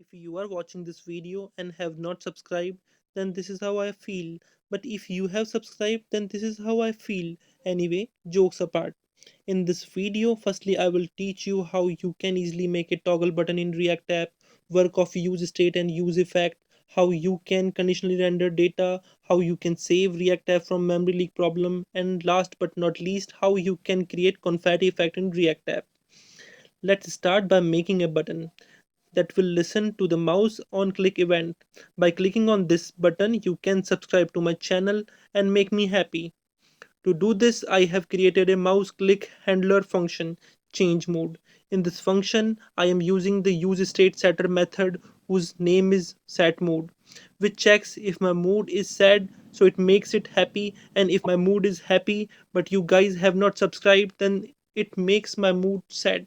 If you are watching this video and have not subscribed, then this is how I feel. But if you have subscribed, then this is how I feel. Anyway, jokes apart. In this video, firstly, I will teach you how you can easily make a toggle button in React app, work of useState and useEffect, how you can conditionally render data, how you can save React app from memory leak problem, and last but not least, how you can create confetti effect in React app. Let's start by making a button that will listen to the mouse on click event. By clicking on this button, you can subscribe to my channel and make me happy. To do this, I have created a mouse click handler function, change mode. In this function, I am using the useStateSetter method whose name is setMood, which checks if my mood is sad, so it makes it happy, and if my mood is happy but you guys have not subscribed, then it makes my mood sad.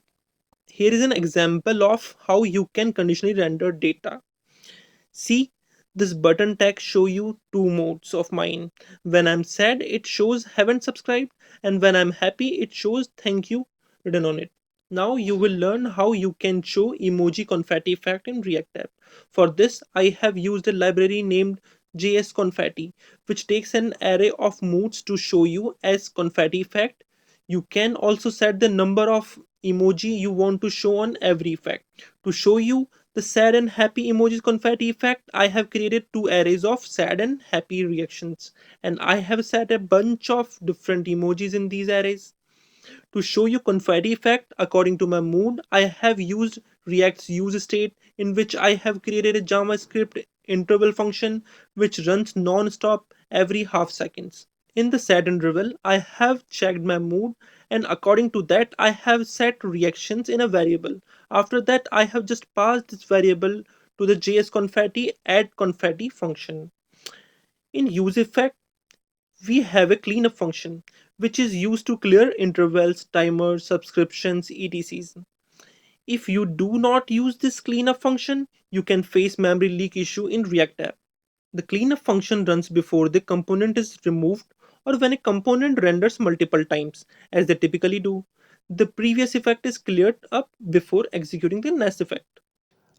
Here is an example of how you can conditionally render data. See, this button tag show you two modes of mine. When I'm sad, it shows haven't subscribed, and when I'm happy, it shows thank you written on it. Now you will learn how you can show emoji confetti effect in React app. For this, I have used a library named JS Confetti, which takes an array of moods to show you as confetti effect. You can also set the number of emoji you want to show on every effect. To show you the sad and happy emojis confetti effect, I have created two arrays of sad and happy reactions, and I have set a bunch of different emojis in these arrays. To show you confetti effect according to my mood, I have used React's useState, in which I have created a JavaScript interval function which runs non-stop every half seconds. In the set interval, I have checked my mood, and according to that, I have set reactions in a variable. After that, I have just passed this variable to the JS confetti add confetti function. In useEffect, we have a cleanup function which is used to clear intervals, timers, subscriptions, etcs. If you do not use this cleanup function, you can face memory leak issue in React app. The cleanup function runs before the component is removed or when a component renders multiple times, as they typically do. The previous effect is cleared up before executing the next effect.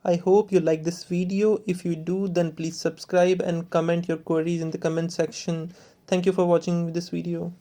I hope you like this video. If you do, then please subscribe and comment your queries in the comment section. Thank you for watching this video.